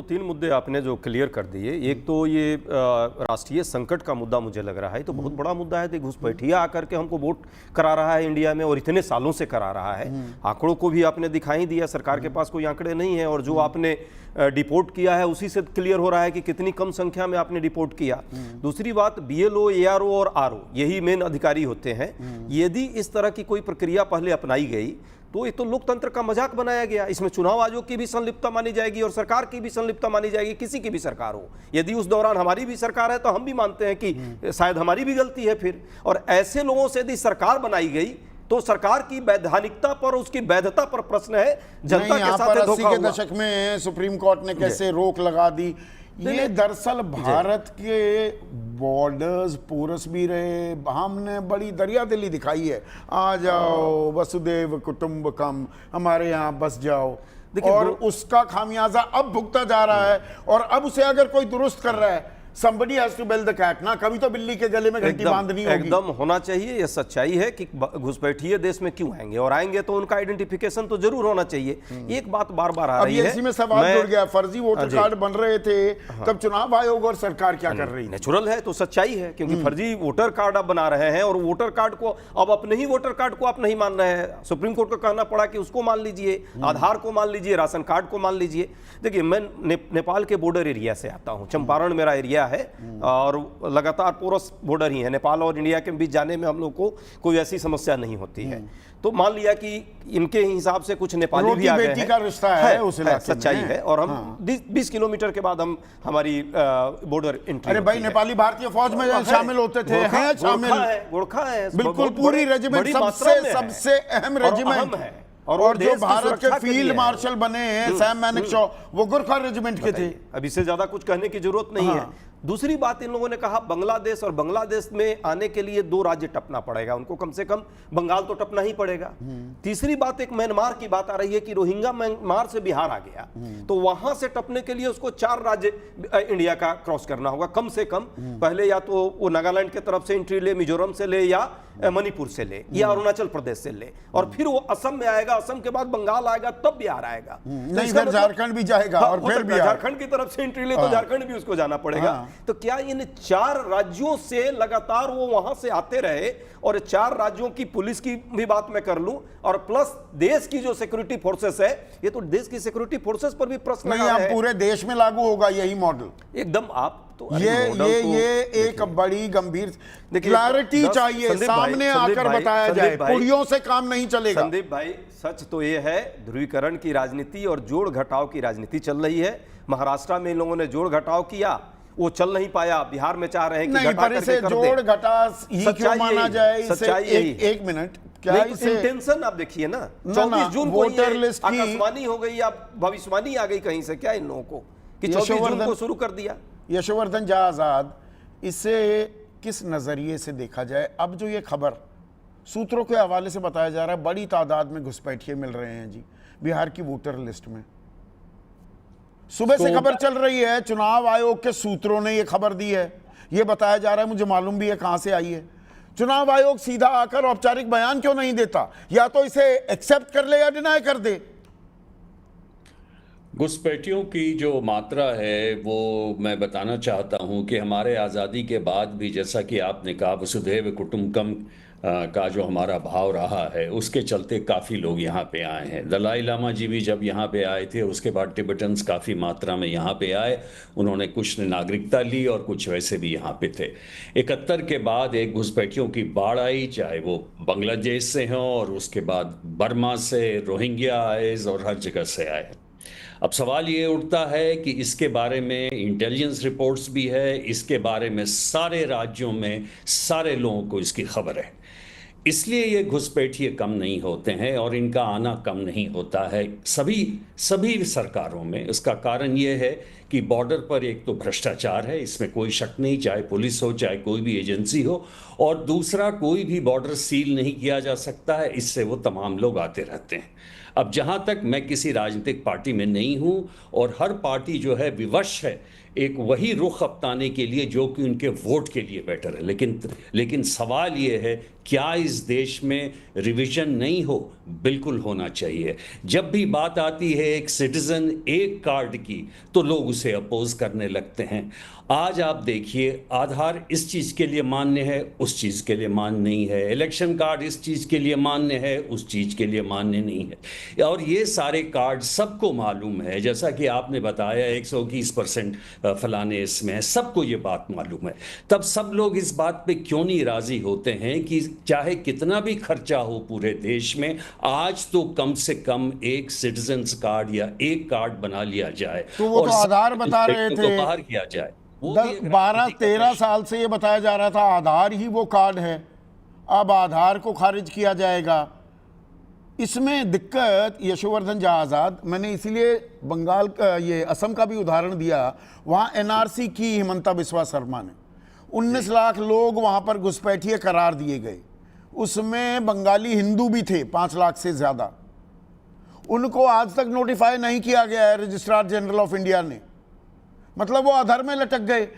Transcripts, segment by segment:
तीन मुद्दे आपने जो क्लियर कर दिए। एक तो ये राष्ट्रीय संकट का मुद्दा मुझे लग रहा है, तो बहुत बड़ा मुद्दा है। घुसपैठिया आकर के हमको वोट करा रहा है इंडिया में, और इतने सालों से करा रहा है। आंकड़ों को भी आपने दिखाई दिया, सरकार के पास कोई आंकड़े नहीं है, और जो आपने डिपोर्ट किया है उसी से क्लियर हो रहा है कि कितनी कम संख्या में आपने डिपोर्ट किया। दूसरी बात, बीएलओ, एआरओ और आरओ यही मेन अधिकारी होते हैं। यदि इस तरह की कोई प्रक्रिया पहले अपनाई गई तो ये तो लोकतंत्र का मजाक बनाया गया। इसमें चुनाव आयोग की भी संलिप्तता मानी जाएगी और सरकार की भी संलिप्तता मानी जाएगी, किसी की भी सरकार हो। यदि उस दौरान हमारी भी सरकार है तो हम भी मानते हैं कि शायद हमारी भी गलती है फिर। और ऐसे लोगों से यदि सरकार बनाई गई तो सरकार की वैधानिकता पर, उसकी वैधता पर प्रश्न है। जनता के साथ धोखा हुआ। 80 के दशक में सुप्रीम कोर्ट ने कैसे रोक लगा दी। ये दरअसल भारत के बॉर्डर्स पोरस भी रहे, हमने बड़ी दरियादिली दिखाई है। आ जाओ वसुदेव कुटुंबकम, हमारे यहाँ बस जाओ, और उसका खामियाजा अब भुगता जा रहा है। और अब उसे अगर कोई दुरुस्त कर रहा है, somebody has to build the cat ना, कभी तो बिल्ली के गले में घंटी बांधनी होगी। एकदम होना चाहिए। ये सच्चाई है कि घुसपैठिए देश में क्यों आएंगे, और आएंगे तो उनका आइडेंटिफिकेशन तो जरूर होना चाहिए। एक बात बार बार आ रही है, इसी में सवाल जुड़ गया, फर्जी वोटर कार्ड बन रहे थे, तब चुनाव आयोग और सरकार क्या कर रही है? नेचुरल है, तो सच्चाई है, क्योंकि फर्जी वोटर कार्ड आप बना रहे हैं, और वोटर कार्ड को अब अपने ही वोटर कार्ड को आप नहीं मान रहे हैं। सुप्रीम कोर्ट को कहना पड़ा कि उसको मान लीजिए, आधार को मान लीजिए, राशन कार्ड को मान लीजिए। देखिए, मैं नेपाल के बॉर्डर एरिया से आता हूँ, चंपारण मेरा एरिया है, और लगातार पोरस बॉर्डर ही है। नेपाल और इंडिया के बीच जाने में हम लोग को कोई ऐसी समस्या नहीं होती है। तो मान लिया कि इनके हिसाब से कुछ नेपाली भी आ गए हैं, का रिश्ता है, उस इलाके में सच्चाई है। और हम 20 किलोमीटर के बाद हम हमारी बॉर्डर एंट्री। अरे भाई, नेपाली भारतीय फौज में शामिल होते थे, हैं शामिल, गोरखा है, बिल्कुल पूरी रेजिमेंट, सबसे अहम रेजिमेंट है। और जो भारत के फील्ड मार्शल बने हैं सैम मैनेक्शॉ, वो गोरखा रेजिमेंट के थे। अब इससे ज्यादा कुछ कहने की जरूरत नहीं है। दूसरी बात, इन लोगों ने कहा बांग्लादेश, और बांग्लादेश में आने के लिए 2 राज्य टपना पड़ेगा उनको, कम से कम बंगाल तो टपना ही पड़ेगा। तीसरी बात, एक म्यांमार की बात आ रही है कि रोहिंग्या म्यांमार से बिहार आ गया, तो वहां से टपने के लिए उसको 4 राज्य इंडिया का क्रॉस करना होगा कम से कम। पहले या तो वो नागालैंड के तरफ से एंट्री ले, मिजोरम से ले, या मणिपुर से ले, या अरुणाचल प्रदेश से ले, और फिर वो असम में आएगा, असम के बाद बंगाल आएगा, तब बिहार आएगा। नहीं, फिर झारखंड भी जाएगा, और फिर झारखंड की तरफ से एंट्री ले तो झारखंड भी उसको जाना पड़ेगा। तो क्या इन 4 राज्यों से लगातार वो वहां से आते रहे, और 4 राज्यों की पुलिस की भी बात मैं कर लूं, और प्लस देश की जो सिक्योरिटी फोर्सेस है, ये तो देश की सिक्योरिटी फोर्सेस पर भी प्रश्न नहीं, अब पूरे देश में लागू होगा यही मॉडल एकदम। आप तो ये एक बड़ी गंभीर क्लैरिटी चाहिए, सामने आकर बताया जाए, पुड़ियों से काम नहीं चलेगा। संदीप भाई, सच तो ये है, ध्रुवीकरण की राजनीति और जोड़ घटाव की राजनीति चल रही है। महाराष्ट्र में इन लोगों ने जोड़ घटाव किया, वो चल नहीं पाया। बिहार में चाह रहे हैं कि घटा करके कर जोड़ घटा ही क्यों माना जाए इसे? एक मिनट, क्या इसे इंटेंशन आप देखिए ना, 24 जून को वोटर लिस्ट की आकाशवाणी हो गई या भविष्यवाणी आ गई कहीं से क्या इन लोगों को कि 24 जून को शुरू कर दिया। यशोवर्धन झा आजाद, इसे किस नजरिए से देखा जाए? अब जो ये खबर सूत्रों के हवाले से बताया जा रहा है, बड़ी तादाद में घुसपैठिए मिल रहे हैं जी बिहार की वोटर लिस्ट में। सुबह से खबर चल रही है, चुनाव आयोग के सूत्रों ने यह खबर दी है, यह बताया जा रहा है, मुझे मालूम भी है कहां से आई है। चुनाव आयोग सीधा आकर औपचारिक बयान क्यों नहीं देता? या तो इसे एक्सेप्ट कर ले या डिनाई कर दे। घुसपैठियों की जो मात्रा है वो मैं बताना चाहता हूं कि हमारे आज़ादी के बाद भी, जैसा कि आपने कहा, वसुधैव कुटुंबकम का जो हमारा भाव रहा है, उसके चलते काफ़ी लोग यहाँ पे आए हैं। दलाई लामा जी भी जब यहाँ पे आए थे, उसके बाद टिबेटन्स काफ़ी मात्रा में यहाँ पे आए। उन्होंने कुछ ने नागरिकता ली और कुछ वैसे भी यहाँ पे थे। 71 के बाद एक घुसपैठियों की बाढ़ आई, चाहे वो बांग्लादेश से हों, और उसके बाद बर्मा से, रोहिंग्या आए, और हर जगह से आए। अब सवाल ये उठता है कि इसके बारे में इंटेलिजेंस रिपोर्ट्स भी है, इसके बारे में सारे राज्यों में सारे लोगों को इसकी खबर है। इसलिए ये घुसपैठिए कम नहीं होते हैं और इनका आना कम नहीं होता है सभी सरकारों में। इसका कारण ये है कि बॉर्डर पर एक तो भ्रष्टाचार है, इसमें कोई शक नहीं, चाहे पुलिस हो चाहे कोई भी एजेंसी हो, और दूसरा कोई भी बॉर्डर सील नहीं किया जा सकता है, इससे वो तमाम लोग आते रहते हैं। अब जहां तक मैं किसी राजनीतिक पार्टी में नहीं हूं, और हर पार्टी जो है विवश है एक वही रुख अपनाने के लिए जो कि उनके वोट के लिए बेटर है, लेकिन सवाल ये है क्या इस देश में रिवीजन नहीं हो? बिल्कुल होना चाहिए। जब भी बात आती है एक सिटीजन एक कार्ड की, तो लोग उसे अपोज करने लगते हैं। आज आप देखिए, आधार इस चीज के लिए मान्य है, उस चीज के लिए मान्य नहीं है। इलेक्शन कार्ड इस चीज के लिए मान्य है, उस चीज के लिए मान्य नहीं है। और ये सारे कार्ड सबको मालूम है, जैसा कि आपने बताया 121% फलाने इसमें है, सबको ये बात मालूम है। तब सब लोग इस बात पे क्यों नहीं राजी होते हैं कि चाहे कितना भी खर्चा हो पूरे देश में, आज तो कम से कम एक सिटीजन्स कार्ड या एक कार्ड बना लिया जाए तो वो और तो आधार बता रहे को थे, बाहर किया जाए। वो भी एक 12-13 साल से ये बताया जा रहा था आधार ही वो कार्ड है, अब आधार को खारिज किया जाएगा। इसमें दिक्कत यशोवर्धन झा आज़ाद, मैंने इसीलिए बंगाल का ये असम का भी उदाहरण दिया, वहाँ एनआरसी की हिमंता बिस्वा शर्मा ने 19 लाख लोग वहाँ पर घुसपैठिए करार दिए गए, उसमें बंगाली हिंदू भी थे 5 लाख से ज़्यादा। उनको आज तक नोटिफाई नहीं किया गया है रजिस्ट्रार जनरल ऑफ इंडिया ने, मतलब वो अधर में लटक गए।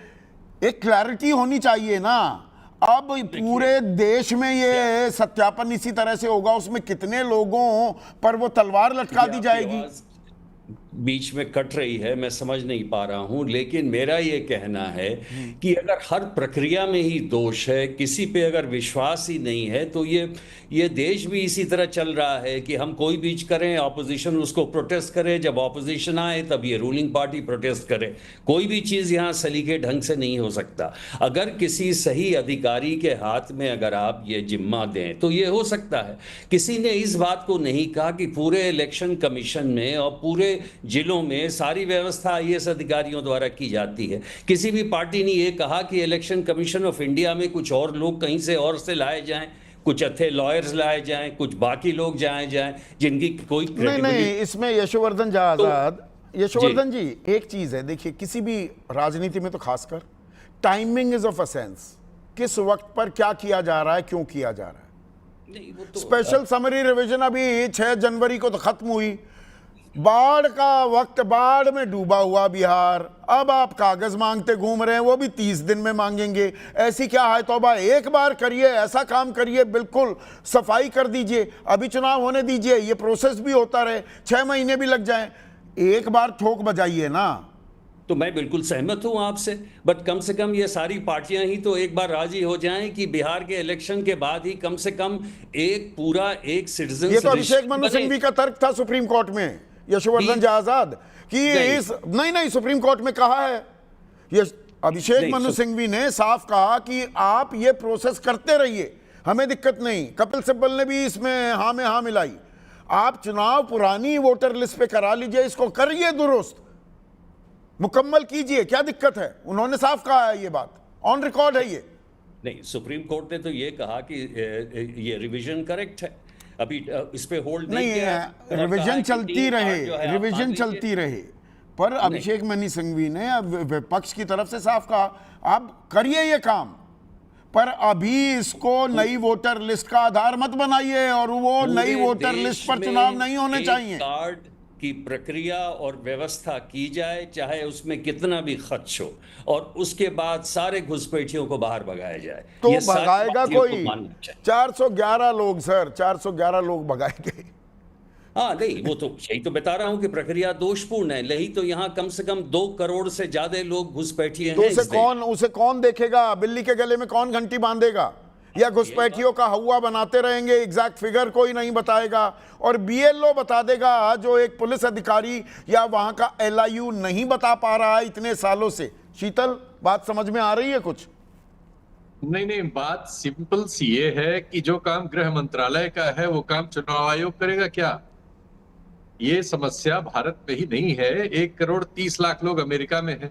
एक क्लैरिटी होनी चाहिए ना। अब पूरे देश में ये सत्यापन इसी तरह से होगा, उसमें कितने लोगों पर वो तलवार लटका दी जाएगी। बीच में कट रही है, मैं समझ नहीं पा रहा हूं, लेकिन मेरा ये कहना है कि अगर हर प्रक्रिया में ही दोष है, किसी पे अगर विश्वास ही नहीं है, तो ये देश भी इसी तरह चल रहा है कि हम कोई बीच करें, ऑपोजिशन उसको प्रोटेस्ट करे, जब ऑपोजिशन आए तब ये रूलिंग पार्टी प्रोटेस्ट करे। कोई भी चीज यहाँ सलीके ढंग से नहीं हो सकता। अगर किसी सही अधिकारी के हाथ में अगर आप ये जिम्मा दें तो ये हो सकता है। किसी ने इस बात को नहीं कहा कि पूरे इलेक्शन कमीशन में और पूरे जिलों में सारी व्यवस्था आईएएस अधिकारियों द्वारा की जाती है। किसी भी पार्टी ने यह कहा कि इलेक्शन कमीशन ऑफ इंडिया में कुछ और लोग कहीं से और से लाए जाएं, कुछ अच्छे लॉयर्स लाए जाएं, कुछ बाकी लोग जाए जाएं जिनकी कोई नहीं, इसमें यशोवर्धन झा आज़ाद, यशोवर्धन जी एक चीज है, देखिए किसी भी राजनीति में तो खासकर टाइमिंग इज ऑफ एसेंस। किस वक्त पर क्या किया जा रहा है, क्यों किया जा रहा है। स्पेशल समरी रिवीजन अभी 6 जनवरी को तो खत्म हुई, बाढ़ का वक्त, बाढ़ में डूबा हुआ बिहार, अब आप कागज मांगते घूम रहे हैं, वो भी 30 दिन में मांगेंगे। ऐसी क्या है तौबा, एक बार करिए, ऐसा काम करिए, बिल्कुल सफाई कर दीजिए, अभी चुनाव होने दीजिए, ये प्रोसेस भी होता रहे, 6 महीने भी लग जाएं, एक बार ठोक बजाइए ना। तो मैं बिल्कुल सहमत हूं आपसे, बट कम से कम ये सारी पार्टियां ही तो एक बार राजी हो जाएं कि बिहार के इलेक्शन के बाद ही कम से कम एक पूरा एक सिटीजन। ये तो अभिषेक मनु सिंघवी का तर्क था सुप्रीम कोर्ट में, यशोवर्धन झा आज़ाद, कि इस नहीं सुप्रीम कोर्ट में कहा है, ये अभिषेक मनु सिंघवी ने साफ कहा कि आप ये प्रोसेस करते रहिए, हमें दिक्कत नहीं। कपिल सिब्बल ने भी इसमें हाँ में हाँ मिलाई, आप चुनाव पुरानी वोटर लिस्ट पे करा लीजिए, इसको करिए दुरुस्त, मुकम्मल कीजिए, क्या दिक्कत है। उन्होंने साफ कहा है, ये बात ऑन रिकॉर्ड है। ये नहीं, सुप्रीम कोर्ट ने तो ये कहा कि ये रिवीजन करेक्ट है, अभी इस पे होल्ड नहीं है, रिवीजन चलती रहे, रिवीजन चलती रहे। पर अभिषेक मनु सिंघवी ने विपक्ष की तरफ से साफ कहा, आप करिए ये काम, पर अभी इसको नई वोटर लिस्ट का आधार मत बनाइए, और वो नई वोटर लिस्ट पर चुनाव नहीं होने चाहिए। कार्ड की प्रक्रिया और व्यवस्था की जाए, चाहे उसमें कितना भी खर्च हो, और उसके बाद सारे घुसपैठियों को बाहर भगाया जाए। तो भगाएगा कोई? 411 लोग सर, 411 लोग भगाए गए। हाँ नहीं, वो तो यही तो बता रहा हूं कि प्रक्रिया दोषपूर्ण है। नहीं तो यहाँ कम से कम 2 करोड़ से ज्यादा लोग घुसपैठिए हैं। तो उसे कौन देखेगा? बिल्ली के गले में कौन घंटी बांधेगा? या घुसपैठियों का हवा बनाते रहेंगे, एग्जैक्ट फिगर कोई नहीं बताएगा, और बीएलओ बता देगा, जो एक पुलिस अधिकारी या वहां का एलआईयू नहीं बता पा रहा है इतने सालों से। शीतल, बात समझ में आ रही है कुछ? नहीं, बात सिंपल सी ये है कि जो काम गृह मंत्रालय का है वो काम चुनाव आयोग करेगा क्या? ये समस्या भारत में ही नहीं है। 1 करोड़ 30 लाख लोग अमेरिका में हैं,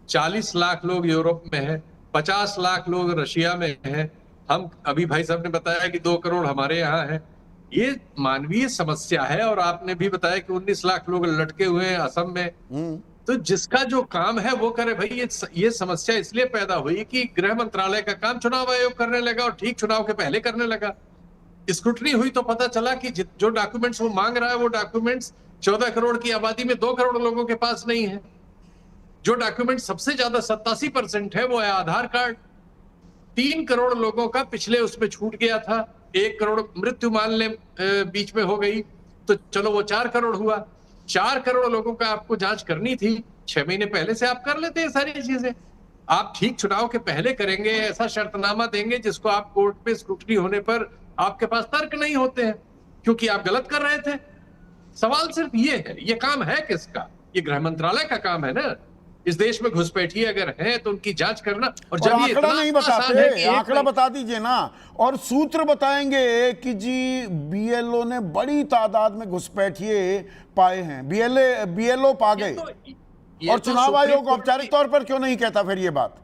40 लाख लोग यूरोप में हैं, 50 लाख लोग रशिया में हैं, हम अभी भाई साहब ने बताया कि 2 करोड़ हमारे यहाँ है। ये मानवीय समस्या है, और आपने भी बताया कि 19 लाख लोग लटके हुए हैं असम में। तो जिसका जो काम है वो करे भाई। ये समस्या इसलिए पैदा हुई कि गृह मंत्रालय का काम चुनाव आयोग करने लगा, और ठीक चुनाव के पहले करने लगा। स्क्रूटनी हुई तो पता चला कि जो डॉक्यूमेंट्स वो मांग रहा है, वो डॉक्यूमेंट्स 14 करोड़ की आबादी में 2 करोड़ लोगों के पास नहीं है। जो डॉक्यूमेंट सबसे ज्यादा 87% है वो है आधार कार्ड। 3 करोड़ लोगों का पिछले उसमें छूट गया था, 1 करोड़ मृत्यु मान ले बीच में हो गई, तो चलो वो 4 करोड़ हुआ। 4 करोड़ लोगों का आपको जांच करनी थी, 6 महीने पहले से आप कर लेते हैं सारी चीजें। आप ठीक चुनाव के पहले करेंगे, ऐसा शर्तनामा देंगे जिसको आप कोर्ट में स्क्रूटनी होने पर आपके पास तर्क नहीं होते हैं, क्योंकि आप गलत कर रहे थे। सवाल सिर्फ ये है, ये काम है किसका? ये गृह मंत्रालय का काम है ना। इस देश में घुसपैठिए अगर हैं तो उनकी जांच करना। और जब ये आंकड़ा इतना नहीं आसान है बताते, कि एक आंकड़ा बता दीजिए ना, और सूत्र बताएंगे कि जी बीएलओ ने बड़ी तादाद में घुसपैठिए पाए हैं, बीएलओ पा गए। ये और तो चुनाव सुप्रीम आयोग कोर्ट औपचारिक की- तौर पर क्यों नहीं कहता फिर ये बात?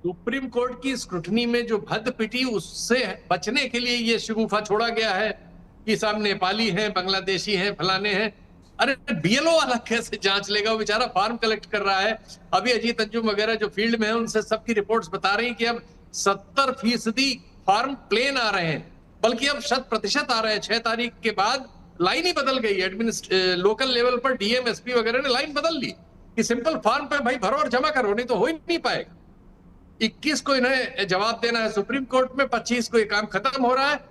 सुप्रीम कोर्ट की स्क्रूटनी में जो भद्द पिटी, उससे बचने के लिए ये शगुफा छोड़ा गया है कि सब नेपाली हैं, बांग्लादेशी हैं, फलाने हैं। अरे बीएलओ वाला कैसे जांच लेगा? वो बेचारा फार्म कलेक्ट कर रहा है। अभी अजीत अंजुम वगैरह जो फील्ड में है, उनसे सबकी रिपोर्ट्स बता रही हैं कि अब 70% फार्म प्लेन आ रहे हैं, बल्कि अब 100% आ रहे हैं। 6 तारीख के बाद लाइन ही बदल गई। लोकल लेवल पर डीएम एसपी वगैरह ने लाइन बदल ली कि सिंपल फॉर्म पे भाई भरो और जमा करो, नहीं तो हो ही नहीं पाएगा। 21 को इन्हें जवाब देना है सुप्रीम कोर्ट में, 25 को ये काम खत्म हो रहा है।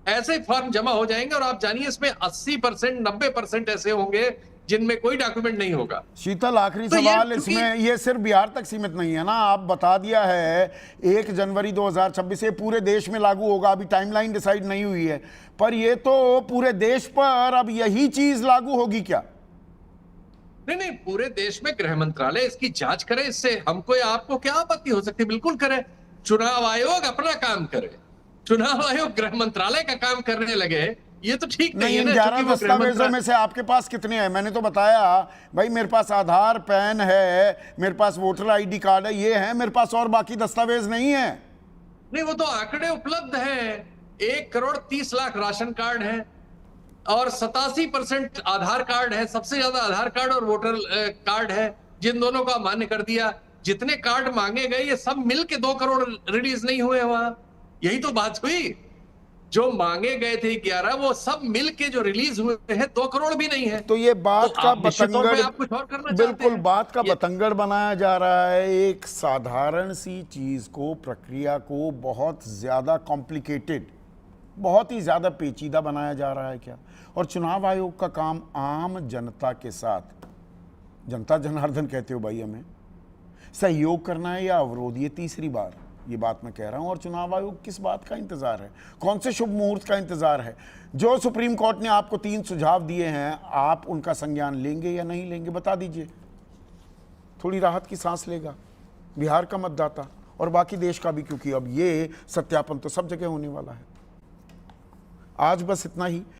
ऐसे फॉर्म जमा हो जाएंगे और आप जानिए इसमें 80% 90% ऐसे होंगे जिनमें कोई डॉक्यूमेंट नहीं होगा। शीतल, आखिरी तो ये सवाल चूंकि- इसमें, ये सिर्फ बिहार तक सीमित नहीं है ना, आप बता दिया है 1 जनवरी 2026 से पूरे देश में लागू होगा। अभी टाइमलाइन डिसाइड नहीं हुई है, पर ये तो पूरे देश पर अब यही चीज लागू होगी क्या? नहीं, पूरे देश में गृह मंत्रालय इसकी जांच करे, इससे हमको या आपको क्या आपत्ति हो सकती है? बिल्कुल करे। चुनाव आयोग अपना काम करे, चुनाव आयोग गृह मंत्रालय का काम करने लगे, ये तो ठीक नहीं नहीं, है इन ना। 11 क्योंकि वो गृह दस्तावेजों मंत्रालय- में से आपके पास कितने हैं? मैंने तो बताया भाई, मेरे पास आधार, पैन है, मेरे पास वोटर आईडी कार्ड है, ये है मेरे पास, और बाकी दस्तावेज नहीं है। नहीं, वो तो आंकड़े उपलब्ध हैं। 1 करोड़ 30 लाख राशन कार्ड हैं और 87% आधार कार्ड है। सबसे ज्यादा आधार कार्ड और वोटर कार्ड है, जिन दोनों का मान्य कर दिया। जितने कार्ड मांगे गए ये सब मिलके 2 करोड़ रिलीज नहीं हुए वहां। यही तो बात हुई। जो मांगे गए थे 11, वो सब मिलके जो रिलीज हुए हैं 2 करोड़ भी नहीं है। तो ये बात तो का आप निश्चित तौर पे बतंगड़, आप कुछ और करना चाहते बिल्कुल हैं। बात का ये- बतंगड़ बनाया जा रहा है। एक साधारण सी चीज को, प्रक्रिया को बहुत ज्यादा कॉम्प्लिकेटेड, बहुत ही ज्यादा पेचीदा बनाया जा रहा है क्या? और चुनाव आयोग का काम आम जनता के साथ, जनता जनार्दन कहते हो भाई, हमें सहयोग करना है या अवरोध? ये तीसरी बार ये बात मैं कह रहा हूं। और चुनाव आयोग किस बात का इंतजार है? कौन से शुभ मुहूर्त का इंतजार है? जो सुप्रीम कोर्ट ने आपको 3 सुझाव दिए हैं, आप उनका संज्ञान लेंगे या नहीं लेंगे? बता दीजिए, थोड़ी राहत की सांस लेगा बिहार का मतदाता और बाकी देश का भी, क्योंकि अब ये सत्यापन तो सब जगह होने वाला है। आज बस इतना ही।